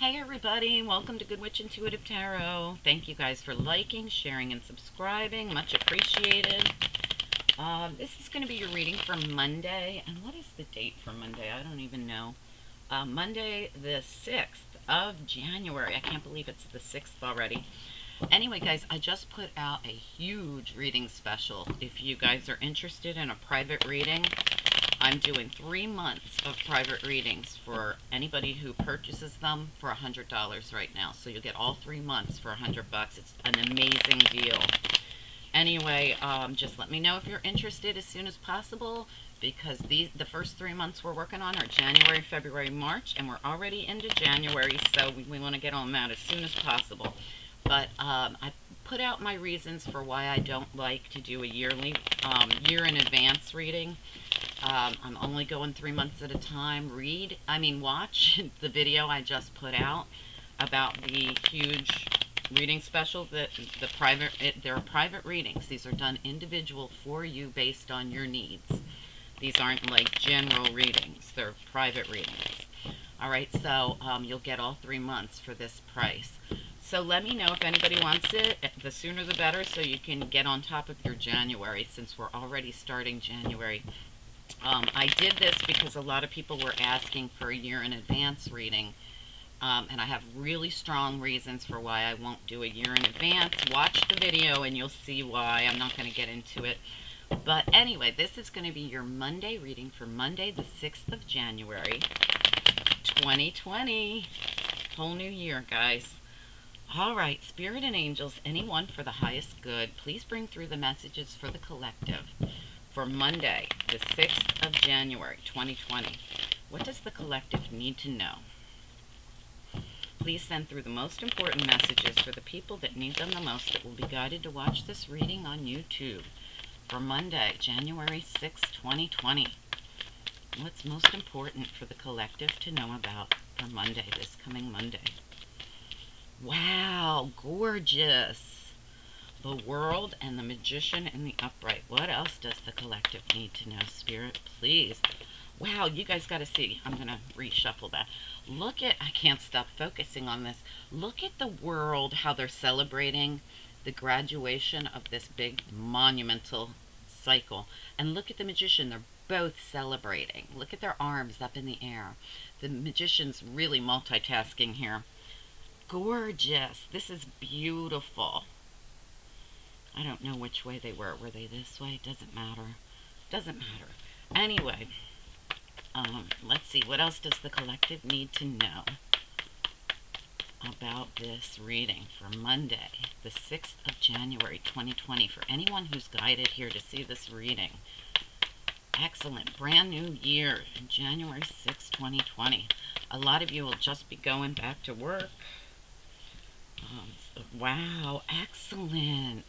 Hey everybody, welcome to Good Witch Intuitive Tarot. Thank you guys for liking, sharing, and subscribing. Much appreciated. This is going to be your reading for Monday. And what is the date for Monday? I don't even know. Monday the 6th of January. I can't believe it's the 6th already. Anyway, guys, I just put out a huge reading special. If you guys are interested in a private reading, I'm doing 3 months of private readings for anybody who purchases them for $100 right now. So you'll get all 3 months for $100. It's an amazing deal. Anyway, just let me know if you're interested as soon as possible, because the first 3 months we're working on are January, February, March, and we're already into January, so we want to get on that as soon as possible. But I put out my reasons for why I don't like to do a year in advance reading. I'm only going 3 months at a time. Watch the video I just put out about the huge reading special. They're private readings. These are done individual for you based on your needs. These aren't like general readings. They're private readings. Alright, so you'll get all 3 months for this price. So let me know if anybody wants it. The sooner the better, so you can get on top of your January, since we're already starting January. I did this because a lot of people were asking for a year in advance reading, and I have really strong reasons for why I won't do a year in advance. Watch the video and you'll see why. I'm not going to get into it. But anyway, this is going to be your Monday reading for Monday the 6th of January, 2020. Whole new year, guys. Alright, Spirit and Angels, anyone for the highest good, please bring through the messages for the collective. For Monday, the 6th of January, 2020, what does the collective need to know? Please send through the most important messages for the people that need them the most that will be guided to watch this reading on YouTube. For Monday, January 6th, 2020, what's most important for the collective to know about for Monday, this coming Monday? Wow, gorgeous! The World and the Magician and the Upright. What else does the collective need to know, Spirit? Please. Wow, you guys got to see. I'm going to reshuffle that. Look at, I can't stop focusing on this. Look at the World, how they're celebrating the graduation of this big monumental cycle. And look at the Magician. They're both celebrating. Look at their arms up in the air. The Magician's really multitasking here. Gorgeous. This is beautiful. I don't know which way they were. Were they this way? Doesn't matter. Doesn't matter. Anyway, let's see. What else does the collective need to know about this reading for Monday, the 6th of January, 2020? For anyone who's guided here to see this reading. Excellent. Brand new year, January 6th, 2020. A lot of you will just be going back to work. Wow, excellent.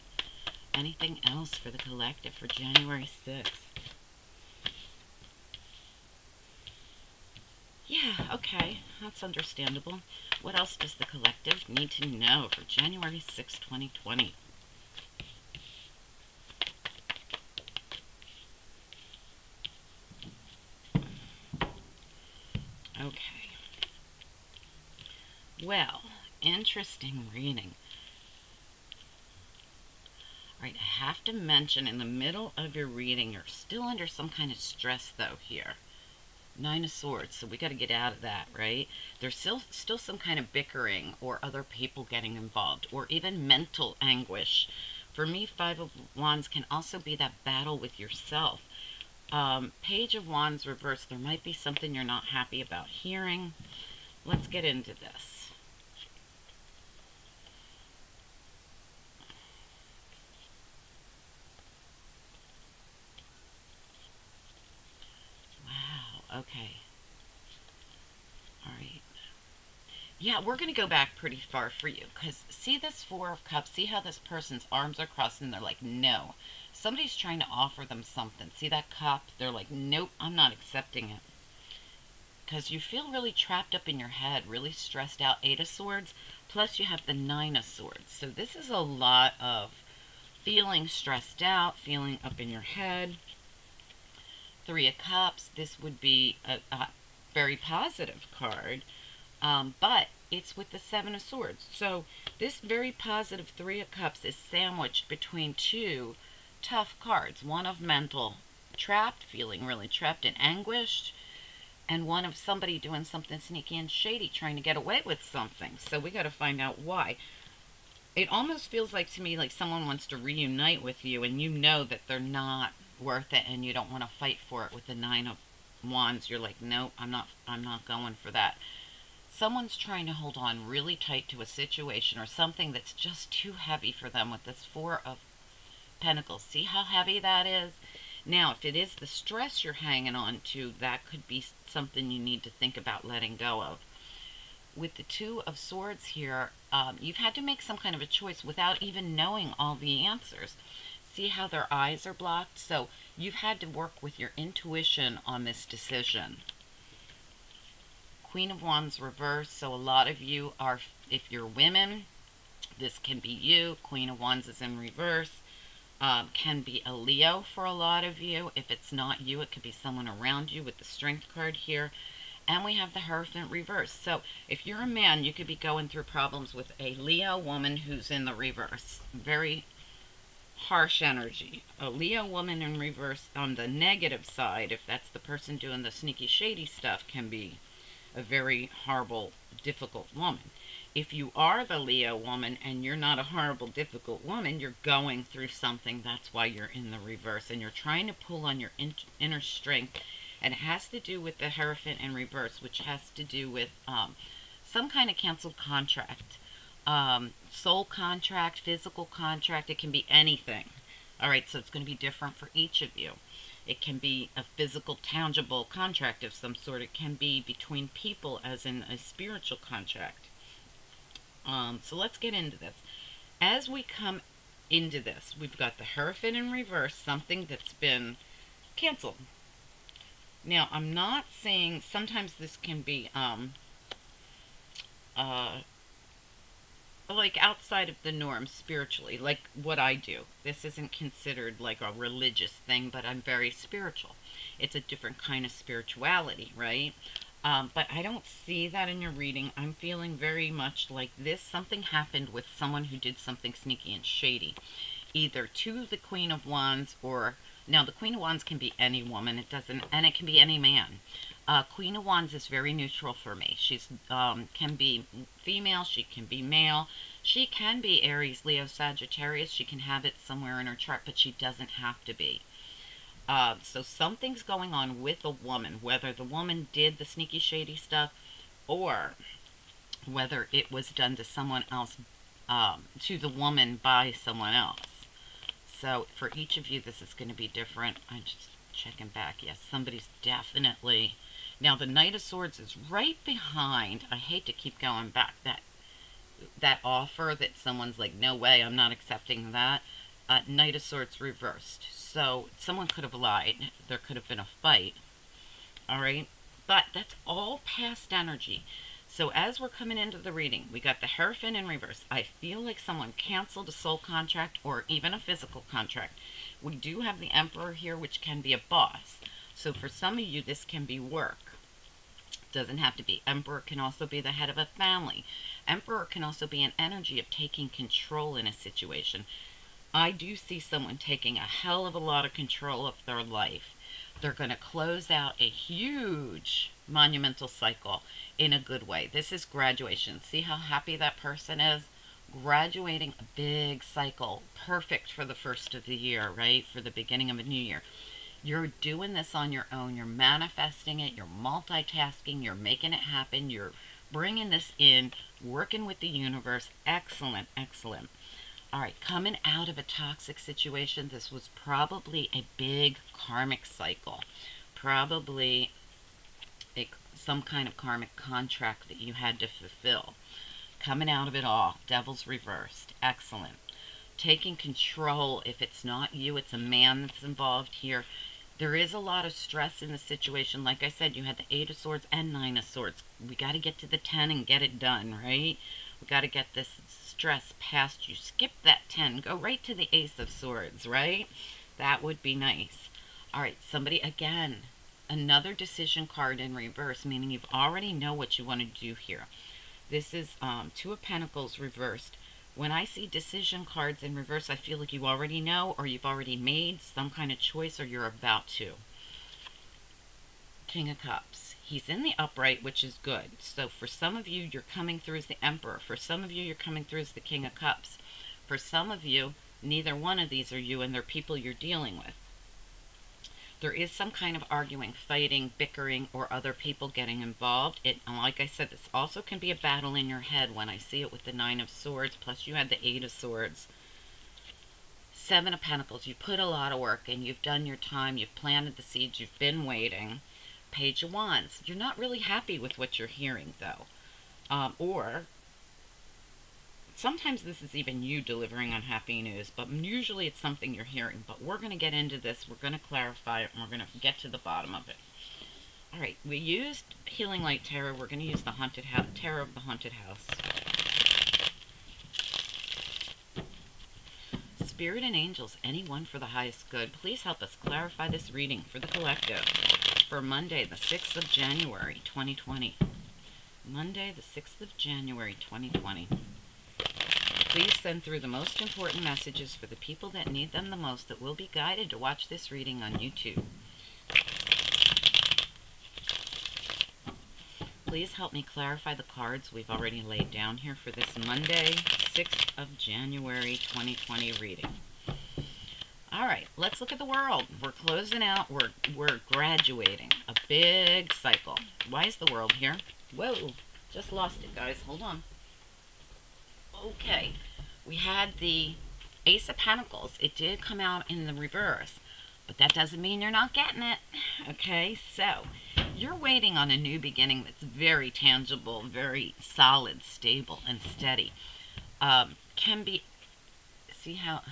Anything else for the collective for January 6th? Yeah, okay. That's understandable. What else does the collective need to know for January 6th, 2020? Okay. Well, interesting reading. Alright, I have to mention, in the middle of your reading, you're still under some kind of stress, though, here. 9 of Swords, so we got to get out of that, right? There's still some kind of bickering, or other people getting involved, or even mental anguish. For me, 5 of Wands can also be that battle with yourself. Page of Wands reversed, there might be something you're not happy about hearing. Let's get into this. Okay. Alright. Yeah, we're going to go back pretty far for you. Because see this 4 of Cups? See how this person's arms are crossed and they're like, no. Somebody's trying to offer them something. See that cup? They're like, nope, I'm not accepting it. Because you feel really trapped up in your head, really stressed out. 8 of Swords. Plus you have the 9 of Swords. So this is a lot of feeling stressed out, feeling up in your head. 3 of Cups, this would be a very positive card. But it's with the Seven of Swords. So this very positive Three of Cups is sandwiched between two tough cards. One of mental trapped, feeling really trapped and anguished, and one of somebody doing something sneaky and shady, trying to get away with something. So we got to find out why. It almost feels like to me like someone wants to reunite with you, and you know that they're not worth it, and you don't want to fight for it. With the Nine of Wands, you're like, nope, I'm not going for that. Someone's trying to hold on really tight to a situation or something that's just too heavy for them with this Four of Pentacles. See how heavy that is? Now, if it is the stress you're hanging on to, that could be something you need to think about letting go of. With the Two of Swords here, you've had to make some kind of a choice without even knowing all the answers. See how their eyes are blocked? So you've had to work with your intuition on this decision. Queen of Wands reversed. So a lot of you are, if you're women, this can be you. Queen of Wands is in reverse. Can be a Leo for a lot of you. If it's not you, it could be someone around you with the Strength card here. And we have the Hierophant reverse. So if you're a man, you could be going through problems with a Leo woman who's in the reverse. Very harsh energy. A Leo woman in reverse on the negative side, if that's the person doing the sneaky shady stuff, can be a very horrible, difficult woman. If you are the Leo woman and you're not a horrible, difficult woman, you're going through something. That's why you're in the reverse. And you're trying to pull on your inner strength. And it has to do with the Hierophant in reverse, which has to do with some kind of canceled contract. Soul contract, physical contract. It can be anything. All right, so it's going to be different for each of you. It can be a physical, tangible contract of some sort. It can be between people, as in a spiritual contract. So let's get into this. As we come into this, we've got the Hierophant in reverse, something that's been canceled. Now, I'm not saying, sometimes this can be like outside of the norm spiritually, like what I do. This isn't considered like a religious thing, but I'm very spiritual. It's a different kind of spirituality, right? But I don't see that in your reading. I'm feeling very much like this. Something happened with someone who did something sneaky and shady, either to the Queen of Wands or, now the Queen of Wands can be any woman. It doesn't, and it can be any man. Queen of Wands is very neutral for me. She's can be female, she can be male, she can be Aries, Leo, Sagittarius. She can have it somewhere in her chart, but she doesn't have to be. So something's going on with a woman, whether the woman did the sneaky shady stuff or whether it was done to someone else, to the woman by someone else. So for each of you, this is going to be different. I'm just checking back. Yes, somebody's definitely... Now, the Knight of Swords is right behind. I hate to keep going back. That offer that someone's like, no way, I'm not accepting that. Knight of Swords reversed. So someone could have lied. There could have been a fight. All right? But that's all past energy. So as we're coming into the reading, we got the Hierophant in reverse. I feel like someone canceled a soul contract or even a physical contract. We do have the Emperor here, which can be a boss. So for some of you, this can be work. Doesn't have to be. Emperor can also be the head of a family. Emperor can also be an energy of taking control in a situation. I do see someone taking a hell of a lot of control of their life. They're going to close out a huge monumental cycle in a good way. This is graduation. See how happy that person is? Graduating a big cycle. Perfect for the first of the year, right? For the beginning of a new year. You're doing this on your own. You're manifesting it. You're multitasking. You're making it happen. You're bringing this in, working with the universe. Excellent, excellent. All right, coming out of a toxic situation, this was probably a big karmic cycle. Probably some kind of karmic contract that you had to fulfill. Coming out of it all, Devil's reversed. Excellent. Taking control. If it's not you, it's a man that's involved here. There is a lot of stress in the situation. Like I said, you had the 8 of Swords and 9 of Swords. We got to get to the 10 and get it done, right? We got to get this stress past you. Skip that 10. Go right to the Ace of Swords, right? That would be nice. All right, somebody, again, another decision card in reverse, meaning you've already know what you want to do here. This is Two of Pentacles reversed. When I see decision cards in reverse, I feel like you already know, or you've already made some kind of choice, or you're about to. King of Cups. He's in the upright, which is good. So for some of you, you're coming through as the Emperor. For some of you, you're coming through as the King of Cups. For some of you, neither one of these are you, and they're people you're dealing with. There is some kind of arguing, fighting, bickering, or other people getting involved. And like I said, this also can be a battle in your head when I see it with the Nine of Swords, plus you had the Eight of Swords. Seven of Pentacles. You put a lot of work in. You've done your time. You've planted the seeds. You've been waiting. Page of Wands. You're not really happy with what you're hearing, though. Or sometimes this is even you delivering unhappy news, but usually it's something you're hearing. But we're going to get into this. We're going to clarify it, and we're going to get to the bottom of it. All right, we used Healing Light Tarot. We're going to use the Tarot of the Haunted House. Spirit and angels, anyone for the highest good, please help us clarify this reading for the collective for Monday, the 6th of January, 2020. Monday, the 6th of January, 2020. Please send through the most important messages for the people that need them the most, that will be guided to watch this reading on YouTube. Please help me clarify the cards we've already laid down here for this Monday, 6th of January, 2020 reading. All right, let's look at the world. We're closing out. We're graduating a big cycle. Why is the world here? Whoa, just lost it, guys. Hold on. Okay, we had the Ace of Pentacles. It did come out in the reverse, but that doesn't mean you're not getting it. Okay, so you're waiting on a new beginning that's very tangible, very solid, stable, and steady. Can be, see how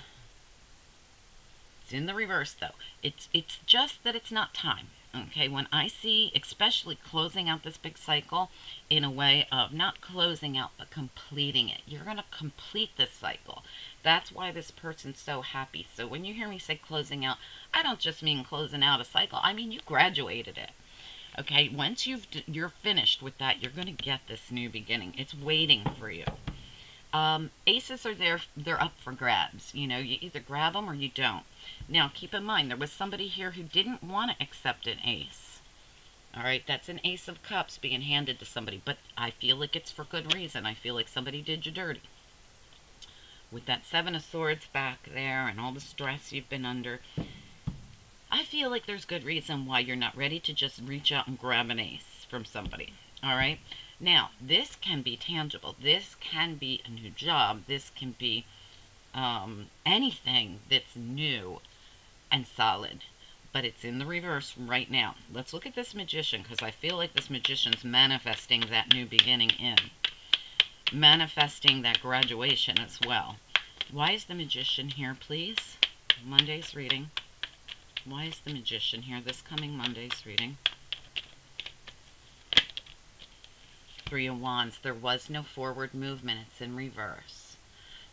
it's in the reverse though. It's just that it's not time. Okay, when I see, especially closing out this big cycle in a way of not closing out, but completing it. You're going to complete this cycle. That's why this person's so happy. So when you hear me say closing out, I don't just mean closing out a cycle. I mean, you graduated it. Okay, once you're finished with that, you're going to get this new beginning. It's waiting for you. Aces are there, they're up for grabs. You know, you either grab them or you don't. Now, keep in mind, there was somebody here who didn't want to accept an ace. All right, that's an Ace of Cups being handed to somebody, but I feel like it's for good reason. I feel like somebody did you dirty. With that Seven of Swords back there and all the stress you've been under, I feel like there's good reason why you're not ready to just reach out and grab an ace from somebody. All right, now this can be tangible. This can be a new job. This can be anything that's new and solid, but it's in the reverse right now. Let's look at this Magician, because I feel like this Magician's manifesting that new beginning manifesting that graduation as well. Why is the Magician here, please? Monday's reading. Why is the Magician here this coming Monday's reading? Three of Wands. There was no forward movement. It's in reverse.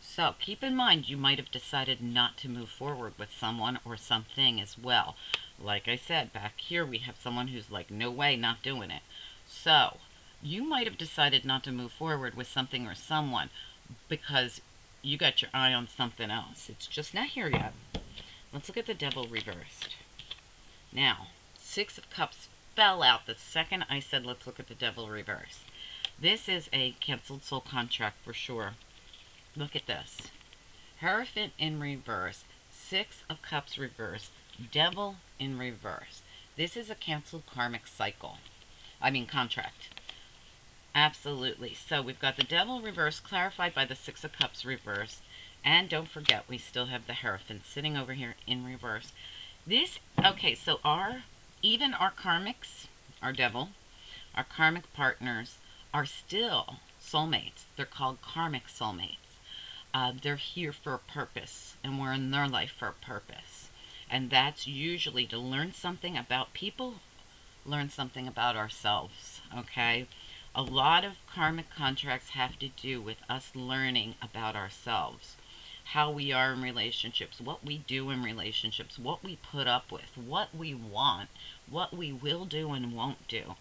So keep in mind, you might have decided not to move forward with someone or something as well. Like I said, back here we have someone who's like, no way, not doing it. So you might have decided not to move forward with something or someone because you got your eye on something else. It's just not here yet. Let's look at the Devil reversed. Now, Six of Cups fell out the second I said let's look at the Devil reversed. This is a canceled soul contract for sure. Look at this. Hierophant in reverse. Six of Cups reverse. Devil in reverse. This is a canceled karmic cycle. I mean contract. Absolutely. So we've got the Devil reverse clarified by the Six of Cups reverse. And don't forget, we still have the Hierophant sitting over here in reverse. This, okay, so even our karmics, our devil, our karmic partners are still soulmates. They're called karmic soulmates. They're here for a purpose, and we're in their life for a purpose. And that's usually to learn something about people, learn something about ourselves, okay? A lot of karmic contracts have to do with us learning about ourselves. how we are in relationships, what we do in relationships, what we put up with, what we want, what we will do and won't do.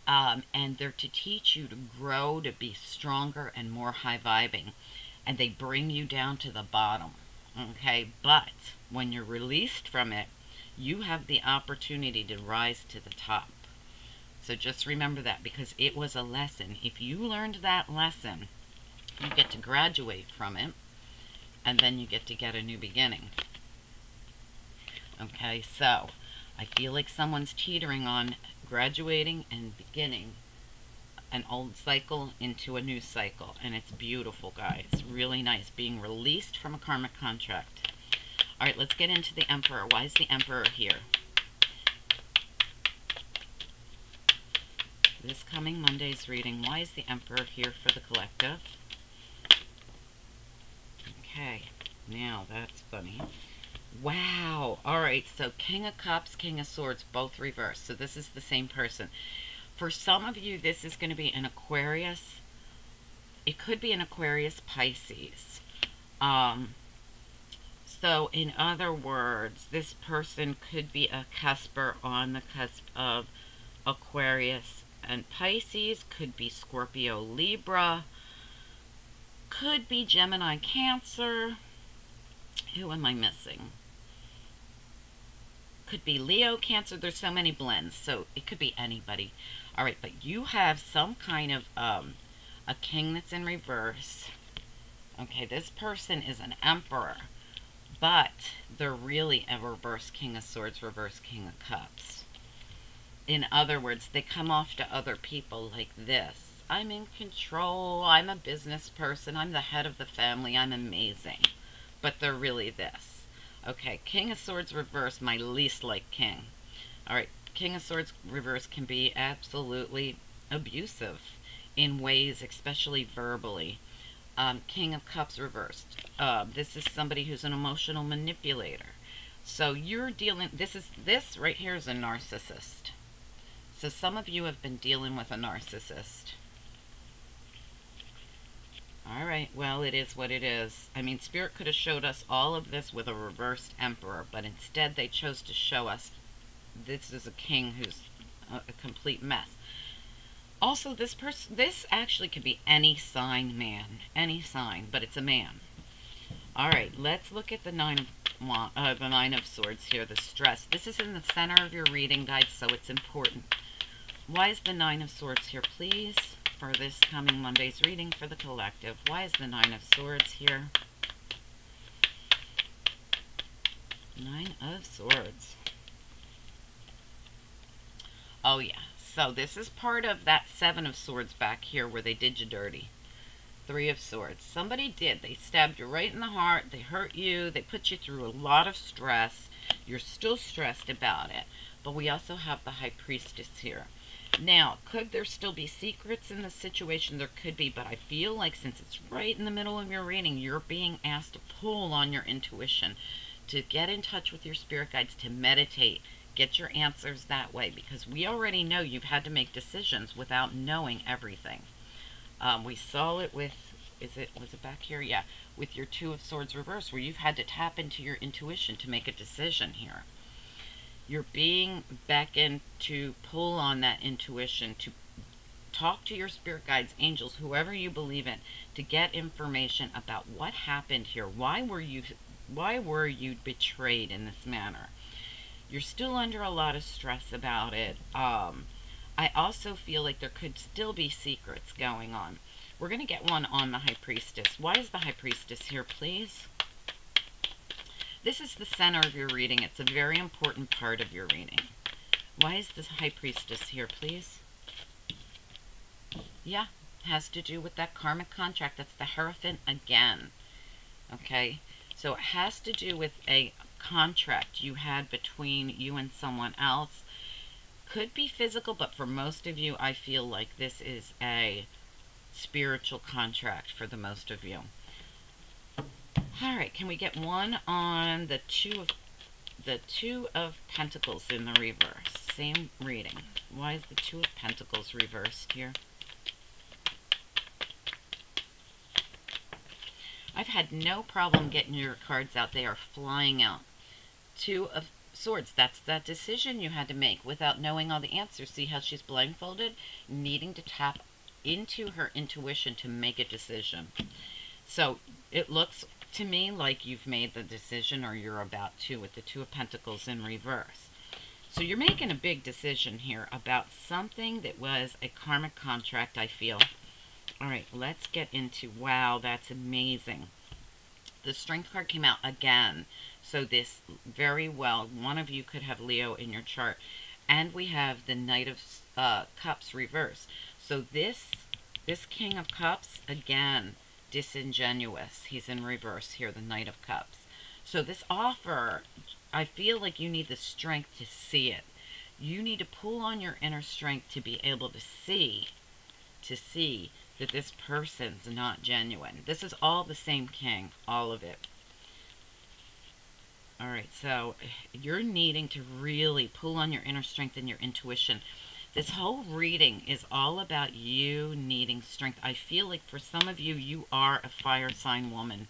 And they're to teach you to grow, to be stronger and more high vibing. And they bring you down to the bottom. Okay, but when you're released from it, you have the opportunity to rise to the top. So just remember that, because it was a lesson. If you learned that lesson, you get to graduate from it, and then you get to get a new beginning. Okay, so I feel like someone's teetering on graduating and beginning an old cycle into a new cycle, and it's beautiful, guys. Really nice, being released from a karmic contract. All right, let's get into the Emperor. Why is the Emperor here? This coming Monday's reading, why is the Emperor here for the collective? Okay, now that's funny. Wow. All right, so King of Cups, King of Swords, both reversed. So this is the same person. For some of you, this is going to be an Aquarius. It could be an Aquarius Pisces. So in other words, this person could be a cusper on the cusp of Aquarius and Pisces, could be Scorpio, Libra, could be Gemini, Cancer. Who am I missing? Could be Leo, Cancer. There's so many blends, so it could be anybody. All right, but you have some kind of a king that's in reverse. Okay, this person is an emperor, but they're really a reverse King of Swords, reverse King of Cups. In other words, they come off to other people like this. I'm in control. I'm a business person. I'm the head of the family. I'm amazing. But they're really this. Okay, King of Swords reverse, my least like king. All right, King of Swords reverse can be absolutely abusive in ways, especially verbally. King of Cups reversed. This is somebody who's an emotional manipulator. So you're dealing, this right here is a narcissist. So some of you have been dealing with a narcissist. All right, well, it is what it is. I mean, Spirit could have showed us all of this with a reversed emperor, but instead they chose to show us this is a king who's a complete mess. Also, this actually could be any sign man, any sign, but it's a man. All right, let's look at the Nine of Swords here, the stress. This is in the center of your reading, guys, so it's important. Why is the Nine of Swords here, please, for this coming Monday's reading for the collective? Why is the Nine of Swords here? Nine of Swords. Oh, yeah. So this is part of that Seven of Swords back here where they did you dirty. Three of Swords. Somebody did. They stabbed you right in the heart. They hurt you. They put you through a lot of stress. You're still stressed about it. But we also have the High Priestess here. Now, could there still be secrets in this situation? There could be, but I feel like since it's right in the middle of your reading, you're being asked to pull on your intuition, to get in touch with your spirit guides, to meditate, get your answers that way, because we already know you've had to make decisions without knowing everything. We saw it with, was it back here? Yeah, with your Two of Swords reverse, where you've had to tap into your intuition to make a decision here. You're being beckoned to pull on that intuition, to talk to your spirit guides, angels, whoever you believe in, to get information about what happened here. Why were you betrayed in this manner? You're still under a lot of stress about it. I also feel like there could still be secrets going on. We're going to get one on the High Priestess. Why is the High Priestess here, please? This is the center of your reading. It's a very important part of your reading. Why is the High Priestess here, please? Yeah, has to do with that karmic contract. That's the Hierophant again. Okay, so it has to do with a contract you had between you and someone else. Could be physical, but for most of you, I feel like this is a spiritual contract for the most of you. All right, can we get one on the Two of Pentacles in the reverse? Same reading. Why is the Two of Pentacles reversed here? I I've had no problem getting your cards out. They are flying out. Two of Swords. That's that decision you had to make without knowing all the answers. See how she's blindfolded? Needing to tap into her intuition to make a decision. So it looks to me like you've made the decision, or you're about to, with the Two of Pentacles in reverse. So you're making a big decision here about something that was a karmic contract, I feel. All right, let's get into, wow, that's amazing. The Strength card came out again. So this very well, one of you could have Leo in your chart. And we have the Knight of Cups reverse. So this King of Cups, again, disingenuous. He's in reverse here, the Knight of Cups. So this offer, I feel like you need the strength to see it. You need to pull on your inner strength to be able to see that this person's not genuine. This is all the same king, all of it. All right, so you're needing to really pull on your inner strength and your intuition. This whole reading is all about you needing strength. I feel like for some of you, you are a fire sign woman.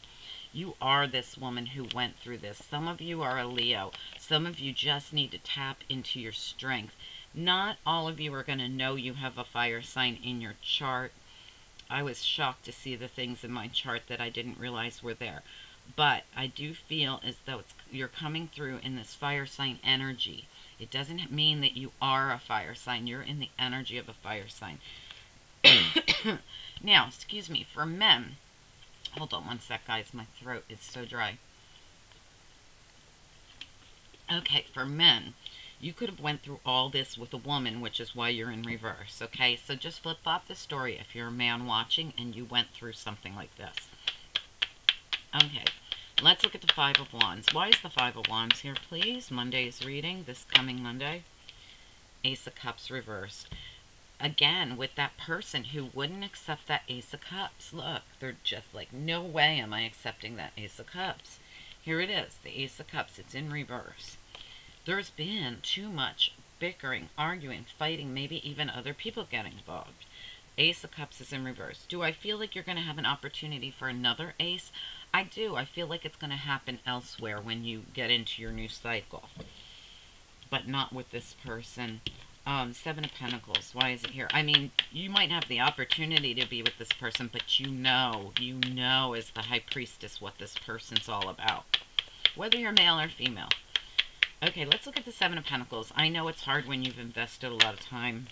You are this woman who went through this. Some of you are a Leo. Some of you just need to tap into your strength. Not all of you are going to know you have a fire sign in your chart. I was shocked to see the things in my chart that I didn't realize were there. But I do feel as though you're coming through in this fire sign energy. It doesn't mean that you are a fire sign. You're in the energy of a fire sign. Now, excuse me, for men, hold on one sec, guys. My throat is so dry. Okay, for men, you could have went through all this with a woman, which is why you're in reverse, okay? So just flip-flop the story if you're a man watching and you went through something like this. Okay, let's look at the Five of Wands. Why is the Five of Wands here, please? Monday's reading, this coming Monday. Ace of Cups reversed. Again, with that person who wouldn't accept that Ace of Cups. Look, they're just like, no way am I accepting that Ace of Cups. Here it is, the Ace of Cups. It's in reverse. There's been too much bickering, arguing, fighting, maybe even other people getting involved. Ace of Cups is in reverse. Do I feel like you're going to have an opportunity for another ace? I do. I feel like it's going to happen elsewhere when you get into your new cycle. But not with this person. Seven of Pentacles. Why is it here? I mean, you might have the opportunity to be with this person, but you know as the High Priestess what this person's all about. Whether you're male or female. Okay, let's look at the Seven of Pentacles. I know it's hard when you've invested a lot of time.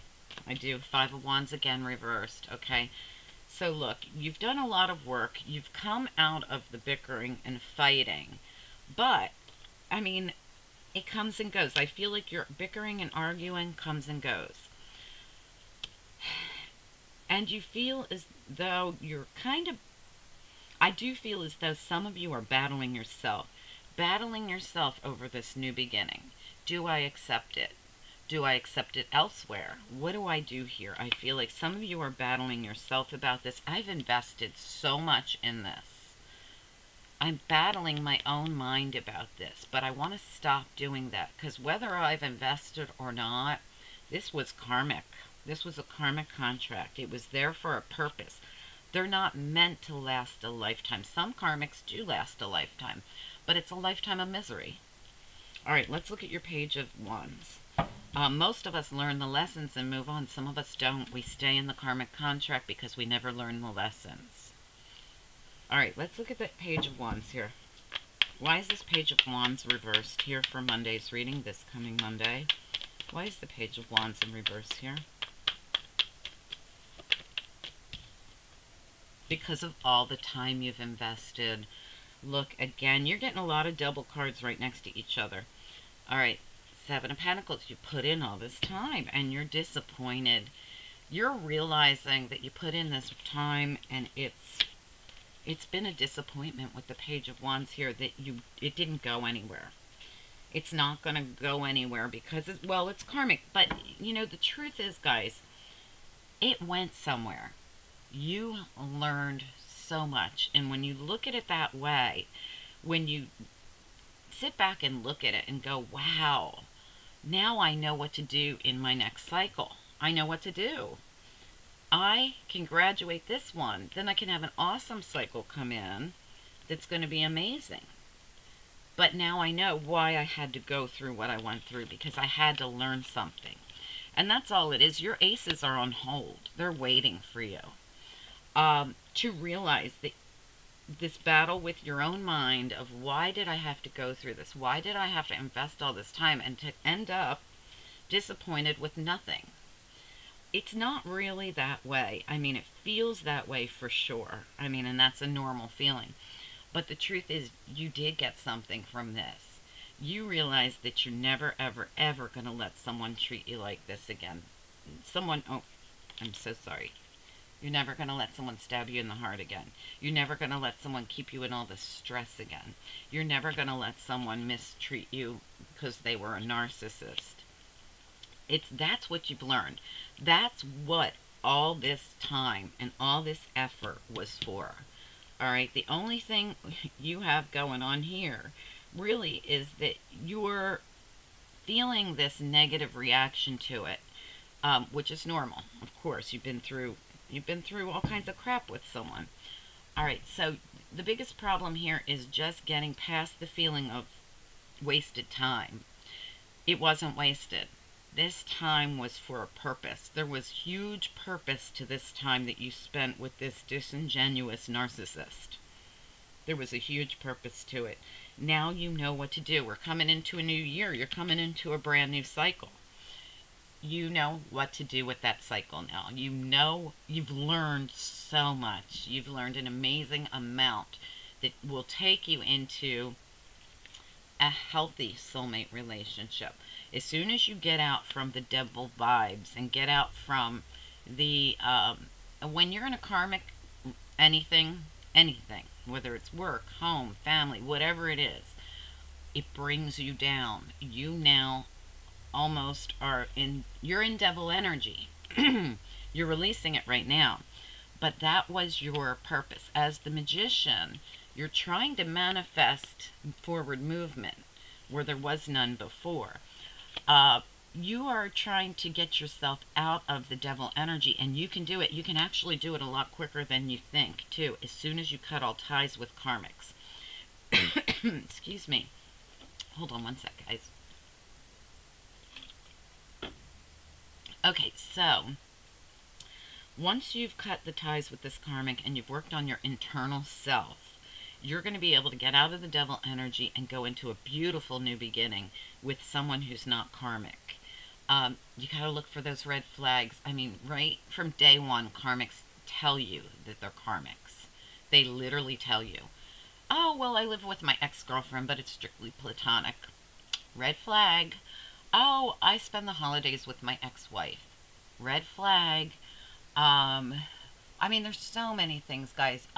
I do. Five of Wands again reversed. Okay. So look, you've done a lot of work. You've come out of the bickering and fighting. But, I mean, it comes and goes. I feel like your bickering and arguing comes and goes. And you feel as though you're kind of... I do feel as though some of you are battling yourself. Battling yourself over this new beginning. Do I accept it? Do I accept it elsewhere? What do I do here? I feel like some of you are battling yourself about this. I've invested so much in this. I'm battling my own mind about this, but I want to stop doing that because whether I've invested or not, this was karmic. This was a karmic contract. It was there for a purpose. They're not meant to last a lifetime. Some karmics do last a lifetime, but it's a lifetime of misery. All right, let's look at your Page of Wands. Most of us learn the lessons and move on. Some of us don't. We stay in the karmic contract because we never learn the lessons. All right, let's look at that Page of Wands here. Why is this Page of Wands reversed here for Monday's reading, this coming Monday? Why is the Page of Wands in reverse here? Because of all the time you've invested. Look, again, you're getting a lot of double cards right next to each other. All right. Seven of Pentacles, you put in all this time and you're disappointed. You're realizing that you put in this time and it's been a disappointment with the Page of Wands here that it didn't go anywhere. It's not going to go anywhere because, it's karmic. But, you know, the truth is, guys, it went somewhere. You learned so much. And when you look at it that way, when you sit back and look at it and go, wow, now I know what to do in my next cycle. I know what to do. I can graduate this one. Then I can have an awesome cycle come in. that's going to be amazing. But now I know why I had to go through what I went through, because I had to learn something. And that's all it is. Your aces are on hold. They're waiting for you. To realize that this battle with your own mind of why did I have to go through this? Why did I have to invest all this time and to end up disappointed with nothing? It's not really that way. I mean, it feels that way for sure. I mean, and that's a normal feeling. But the truth is, you did get something from this. You realize that you're never, ever, ever going to let someone treat you like this again. Oh, I'm so sorry. You're never going to let someone stab you in the heart again. You're never going to let someone keep you in all this stress again. You're never going to let someone mistreat you because they were a narcissist. That's what you've learned. That's what all this time and all this effort was for. All right, the only thing you have going on here really is that you're feeling this negative reaction to it, which is normal. Of course, you've been through all kinds of crap with someone. All right, so the biggest problem here is just getting past the feeling of wasted time. It wasn't wasted. This time was for a purpose. There was huge purpose to this time that you spent with this disingenuous narcissist. There was a huge purpose to it. Now you know what to do. We're coming into a new year. You're coming into a brand new cycle. You know what to do with that cycle now. You know you've learned so much. You've learned an amazing amount that will take you into a healthy soulmate relationship. As soon as you get out from the devil vibes and get out from the, when you're in a karmic anything, whether it's work, home, family, whatever it is, it brings you down. You now almost you're in devil energy. You're releasing it right now. But that was your purpose. As the magician, you're trying to manifest forward movement where there was none before. You are trying to get yourself out of the devil energy, and you can do it. You can actually do it a lot quicker than you think, too, as soon as you cut all ties with karmics. Excuse me. Hold on one sec, guys. Okay, so once you've cut the ties with this karmic and you've worked on your internal self, you're going to be able to get out of the devil energy and go into a beautiful new beginning with someone who's not karmic. You got to look for those red flags. I mean, right from day one, karmics tell you that they're karmics. They literally tell you, oh, well, I live with my ex-girlfriend, but it's strictly platonic. Red flag. Oh, I spend the holidays with my ex-wife. Red flag. I mean, there's so many things, guys.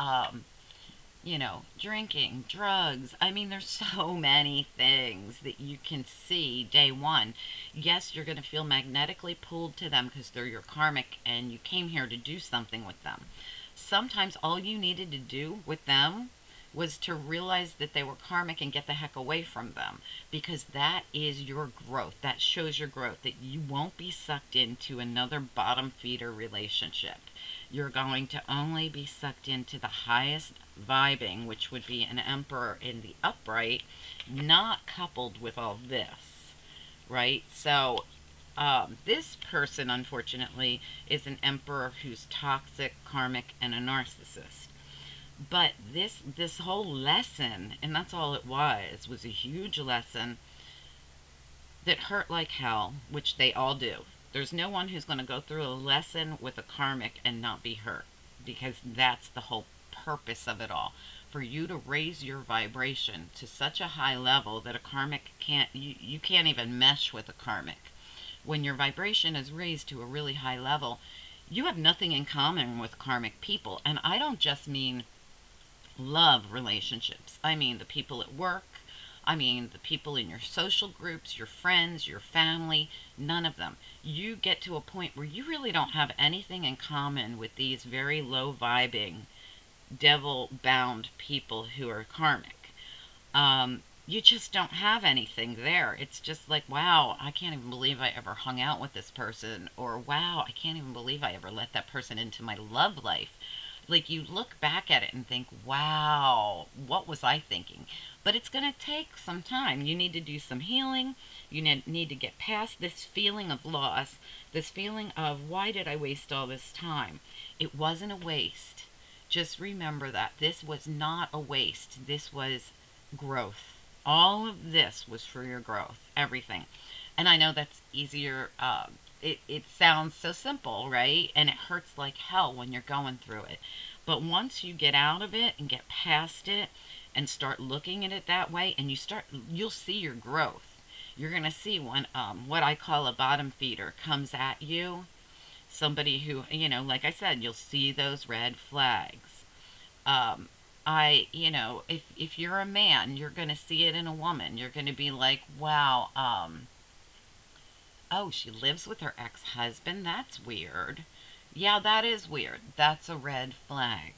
You know, drinking, drugs. I mean, there's so many things that you can see day one. Yes, you're going to feel magnetically pulled to them because they're your karmic and you came here to do something with them. Sometimes all you needed to do with them was to realize that they were karmic and get the heck away from them, because that is your growth. That shows your growth, that you won't be sucked into another bottom feeder relationship. You're going to only be sucked into the highest vibing, which would be an emperor in the upright, not coupled with all this, right? So this person, unfortunately, is an emperor who's toxic, karmic, and a narcissist. But this whole lesson, and that's all it was a huge lesson that hurt like hell, which they all do. There's no one who's going to go through a lesson with a karmic and not be hurt, because that's the whole purpose of it all. For you to raise your vibration to such a high level that a karmic you can't even mesh with a karmic. When your vibration is raised to a really high level, you have nothing in common with karmic people. And I don't just mean love relationships. I mean the people at work. I mean the people in your social groups, your friends, your family, none of them. You get to a point where you really don't have anything in common with these very low vibing, devil bound people who are karmic. You just don't have anything there. It's just like, wow, I can't even believe I ever hung out with this person, or wow, I can't even believe I ever let that person into my love life. Like, you look back at it and think, wow, what was I thinking? But it's going to take some time. You need to do some healing. You need to get past this feeling of loss, this feeling of, why did I waste all this time? It wasn't a waste. Just remember that. This was not a waste. This was growth. All of this was for your growth. Everything. And I know that's easier. It sounds so simple, right? And it hurts like hell when you're going through it. But once you get out of it and get past it and start looking at it that way, and you'll see your growth. You're going to see when what I call a bottom feeder comes at you. Somebody who, like I said, you'll see those red flags. If you're a man, you're going to see it in a woman. You're going to be like, wow, oh, she lives with her ex-husband. That's weird. Yeah, that is weird. That's a red flag.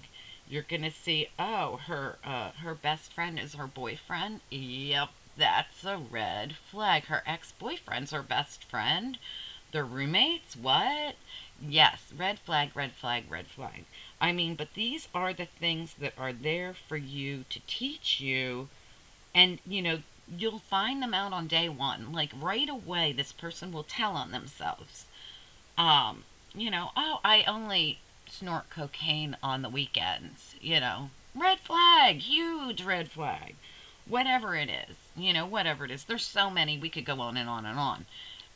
You're going to see, oh, her best friend is her boyfriend. Yep, that's a red flag. Her ex-boyfriend's her best friend. They're roommates? What? Yes, red flag, red flag, red flag. I mean, but these are the things that are there for you to teach you. And, you'll find them out on day one. Like, right away, this person will tell on themselves. Oh, I only snort cocaine on the weekends. Red flag, huge red flag. Whatever it is, whatever it is. There's so many, we could go on and on and on.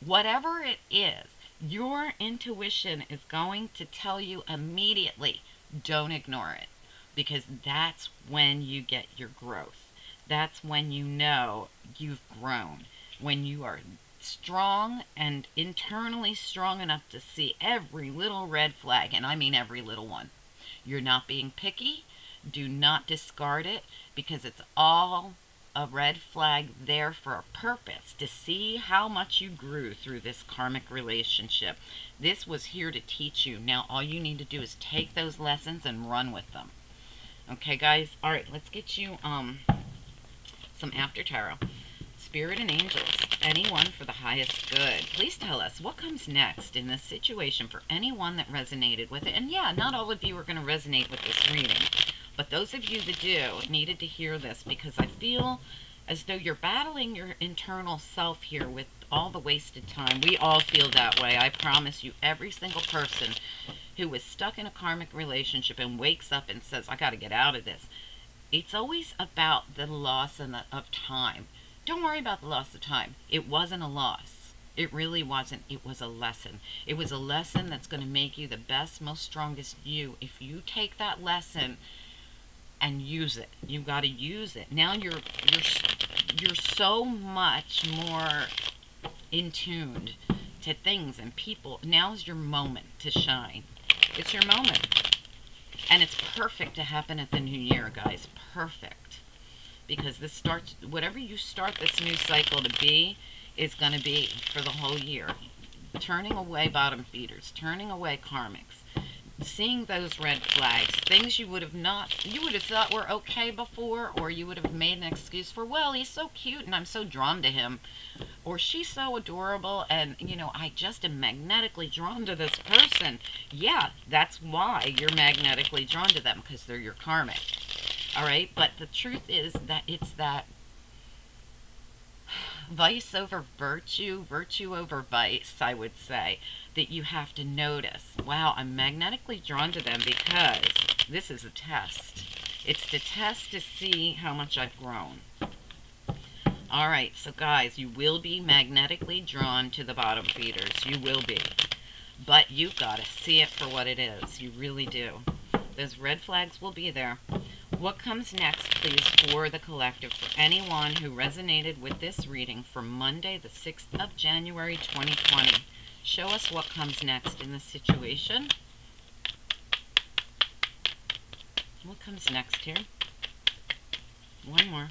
Whatever it is, your intuition is going to tell you immediately, don't ignore it. Because that's when you get your growth. That's when you know you've grown. When you are strong and internally strong enough to see every little red flag, and I mean every little one. You're not being picky. Do not discard it, because it's all a red flag there for a purpose, to see how much you grew through this karmic relationship. This was here to teach you. Now all you need to do is take those lessons and run with them. Okay, guys? All right, let's get you some after tarot. Spirit and angels, anyone for the highest good. Please tell us what comes next in this situation for anyone that resonated with it. And yeah, not all of you are going to resonate with this reading, but those of you that do needed to hear this, because I feel as though you're battling your internal self here with all the wasted time. We all feel that way. I promise you, every single person who is stuck in a karmic relationship and wakes up and says, I got to get out of this. It's always about the loss of time. Don't worry about the loss of time. It wasn't a loss. It really wasn't. It was a lesson. It was a lesson that's going to make you the best, most strongest you. If you take that lesson and use it, you've got to use it. Now you're so much more in tuned to things and people. Now's your moment to shine. It's your moment. And it's perfect to happen at the new year, guys. Perfect. Because this starts, whatever you start this new cycle to be, is going to be for the whole year. Turning away bottom feeders, turning away karmics, seeing those red flags, things you would have thought were okay before, or you would have made an excuse for, well, he's so cute and I'm so drawn to him, or she's so adorable and, I just am magnetically drawn to this person. Yeah, that's why you're magnetically drawn to them, because they're your karmic. All right, but the truth is that it's that vice over virtue, virtue over vice, I would say, that you have to notice. Wow, I'm magnetically drawn to them because this is a test. It's the test to see how much I've grown. All right, so guys, you will be magnetically drawn to the bottom feeders. You will be. But you've got to see it for what it is. You really do. Those red flags will be there. What comes next, please, for the collective, for anyone who resonated with this reading for Monday, the 6th of January, 2020? Show us what comes next in this situation. What comes next here? One more.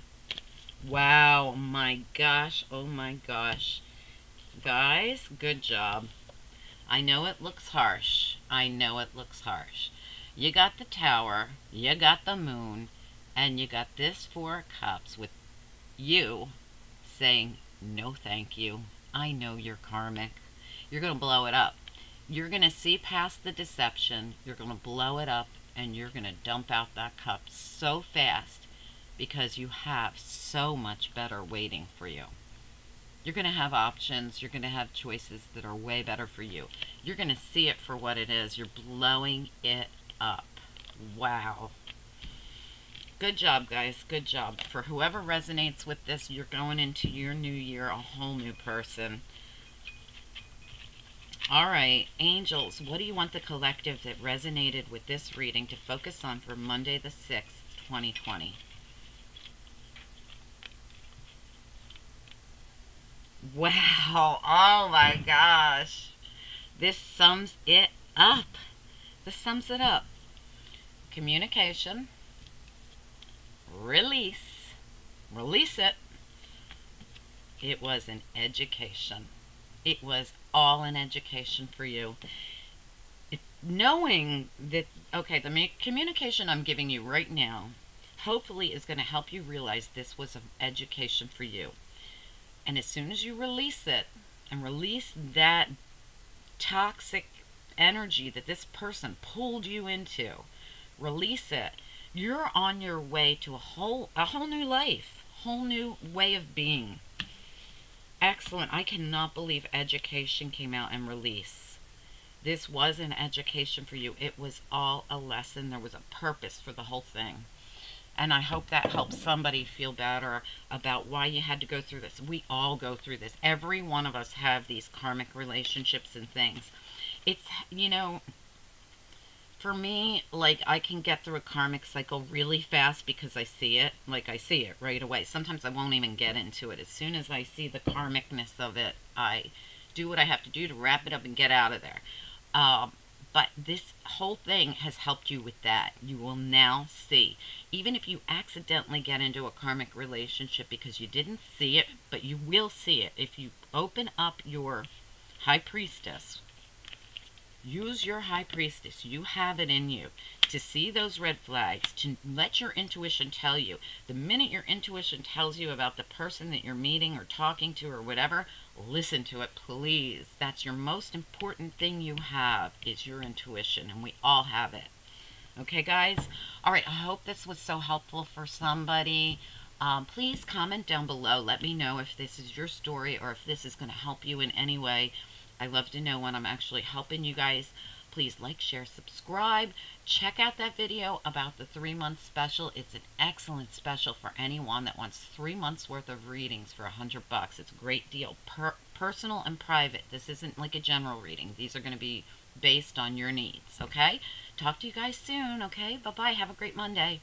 Wow, my gosh, oh my gosh. Guys, good job. I know it looks harsh. I know it looks harsh. You got the Tower, you got the Moon, and you got this Four of Cups with you saying, no thank you. I know you're karmic. You're going to blow it up. You're going to see past the deception. You're going to blow it up, and you're going to dump out that cup so fast because you have so much better waiting for you. You're going to have options. You're going to have choices that are way better for you. You're going to see it for what it is. You're blowing it up. Wow. Good job, guys. Good job. For whoever resonates with this, you're going into your new year a whole new person. All right, angels, what do you want the collective that resonated with this reading to focus on for Monday the 6th, 2020? Wow. Oh my gosh. This sums it up. This sums it up. Communication. Release. Release it. It was an education. It was all an education for you. Knowing that, okay, the communication I'm giving you right now hopefully is going to help you realize this was an education for you. And as soon as you release it and release that toxic energy that this person pulled you into, release it, you're on your way to a whole new life, whole new way of being. Excellent. I cannot believe education came out and release. This was an education for you. It was all a lesson. There was a purpose for the whole thing. And I hope that helps somebody feel better about why you had to go through this. We all go through this. Every one of us have these karmic relationships and things. It's, you know, for me, like, I can get through a karmic cycle really fast because I see it. Like, I see it right away. Sometimes I won't even get into it. As soon as I see the karmicness of it, I do what I have to do to wrap it up and get out of there. But this whole thing has helped you with that. You will now see. Even if you accidentally get into a karmic relationship because you didn't see it, but you will see it. If you open up your high priestess, use your high priestess. You have it in you to see those red flags, to let your intuition tell you. The minute your intuition tells you about the person that you're meeting or talking to or whatever, listen to it, please. That's your most important thing you have, is your intuition, and we all have it. Okay, guys? All right, I hope this was so helpful for somebody. Please comment down below. Let me know if this is your story or if this is going to help you in any way. I love to know when I'm actually helping you guys. Please like, share, subscribe. Check out that video about the 3-month special. It's an excellent special for anyone that wants 3 months worth of readings for $100. It's a great deal. Personal and private. This isn't like a general reading. These are going to be based on your needs, okay? Talk to you guys soon, okay? Bye-bye. Have a great Monday.